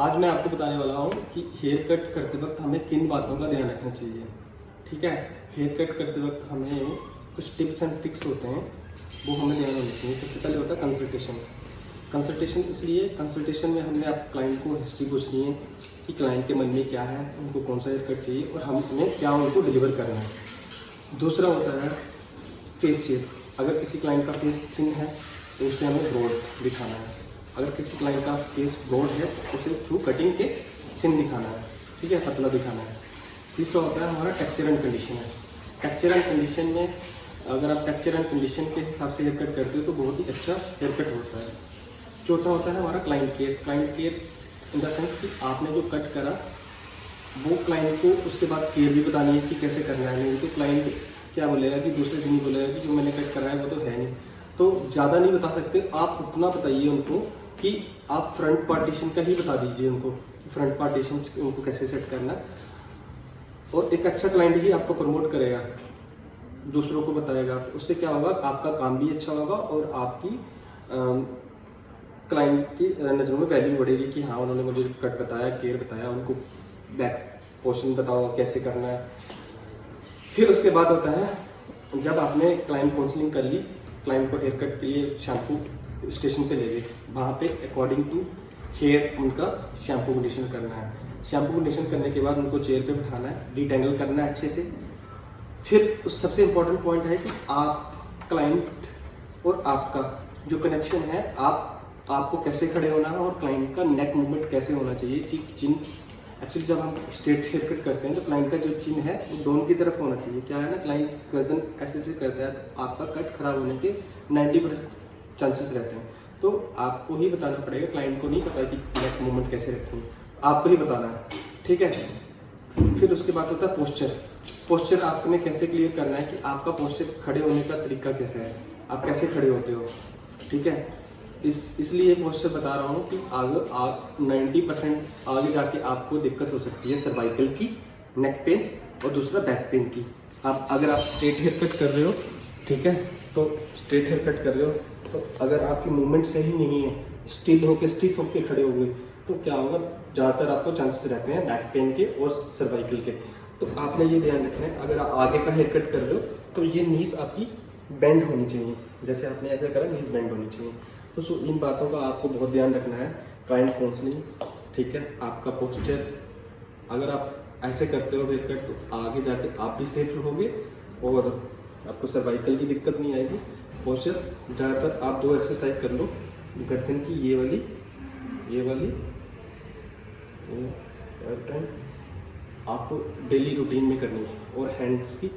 आज मैं आपको बताने वाला हूँ कि हेयर कट करते वक्त हमें किन बातों का ध्यान रखना चाहिए। ठीक है, हेयर कट करते वक्त हमें कुछ टिप्स एंड ट्रिक्स होते हैं, वो हमें ध्यान रखना चाहिए। सबसे पहले होता है कंसल्टेशन। कंसल्टेशन इसलिए, कंसल्टेशन में हमने आप क्लाइंट को हिस्ट्री पूछनी है कि क्लाइंट के मन में क्या है, उनको कौन सा हेयर कट चाहिए और हमें क्या उनको डिलीवर करना है। दूसरा होता है फेस शेप। अगर किसी क्लाइंट का फेस थिन है तो उसे हमें ब्रॉड दिखाना है। अगर किसी क्लाइंट का फेस ब्रॉड है तो उसे थ्रू कटिंग के थिन दिखाना है, ठीक है, पतला दिखाना है। तीसरा होता है हमारा टेक्सचर एंड कंडीशन है। टेक्सचर एंड कंडीशन में अगर आप टेक्सचर एंड कंडीशन के हिसाब से हेयर कट करते हो तो बहुत ही अच्छा हेयर कट होता है। चौथा होता है हमारा client care. Client care in the sense कि आपने जो कट करा वो क्लाइंट को उसके बाद केयर भी बतानी है कि कैसे करना है। नहीं तो क्लाइंट क्या बोलेगा कि दूसरे दिन ही बोलेगा कि जो मैंने कट करा है वो तो है नहीं। तो ज़्यादा नहीं बता सकते, आप उतना बताइए उनको कि आप फ्रंट पार्टीशन का ही बता दीजिए उनको कि फ्रंट पार्टीशन उनको कैसे सेट करना है। और एक अच्छा क्लाइंट ही आपको प्रमोट करेगा, दूसरों को बताएगा। उससे क्या होगा, आपका काम भी अच्छा होगा और आपकी क्लाइंट की नज़रों में वैल्यू बढ़ेगी कि हाँ उन्होंने मुझे कट बताया, केयर बताया, उनको बैक पोर्शन बताओ कैसे करना है। फिर उसके बाद होता है जब आपने क्लाइंट काउंसलिंग कर ली, क्लाइंट को हेयर कट के लिए शैम्पू स्टेशन पे ले गए, वहाँ पे अकॉर्डिंग टू हेयर उनका शैम्पू कंडीशन करना है। शैम्पू कंडीशन करने के बाद उनको चेयर पे बिठाना है, डिटेंगल करना है अच्छे से। फिर सबसे इम्पोर्टेंट पॉइंट है कि आप क्लाइंट और आपका जो कनेक्शन है, आपको कैसे खड़े होना है और क्लाइंट का नेक मूवमेंट कैसे होना चाहिए। चिन एक्चुअली जब हम स्ट्रेट हेयर कट करते हैं तो क्लाइंट का जो चिन है वो दोनों की तरफ होना चाहिए। क्या है ना, क्लाइंट गर्दन ऐसे से करता है तो आपका कट खराब होने के 90% चांसेस रहते हैं। तो आपको ही बताना पड़ेगा, क्लाइंट को नहीं पता कि नेक मूवमेंट कैसे रखें, आपको ही बताना है, ठीक है। फिर उसके बाद होता है पोस्चर। पोस्चर आपने कैसे क्लियर करना है कि आपका पोस्चर खड़े होने का तरीका कैसे है, आप कैसे खड़े होते हो, ठीक है। इसलिए पोस्चर बता रहा हूँ कि आगे 90% आगे जाके आपको दिक्कत हो सकती है सर्वाइकल की, नेक पेन और दूसरा बैक पेन की। अगर आप स्ट्रेट हेयर कट कर रहे हो, ठीक है, तो स्ट्रेट हेयर कट कर रहे हो तो अगर आपकी मूवमेंट सही नहीं है, स्टिल होके स्टिफ होके खड़े हो गए तो क्या होगा, ज़्यादातर आपको चांसेस रहते हैं बैक पेन के और सर्वाइकल के। तो आपने ये ध्यान रखना है, अगर आप आगे का हेयर कट कर रहे हो तो ये नीज आपकी बेंड होनी चाहिए, जैसे आपने ऐसा करा नीज बेंड होनी चाहिए। तो इन बातों का आपको बहुत ध्यान रखना है। क्लाइंट काउंसलिंग, ठीक है, आपका पोस्चर, अगर आप ऐसे करते हो हेयर कट तो आगे जाके आप भी सेफ रहोगे और आपको सर्वाइकल की दिक्कत नहीं आएगी। पोस्चर ज़्यादातर आप 2 एक्सरसाइज कर लो, गर्दन की ये वाली आपको डेली रूटीन में करनी है और हैंड्स की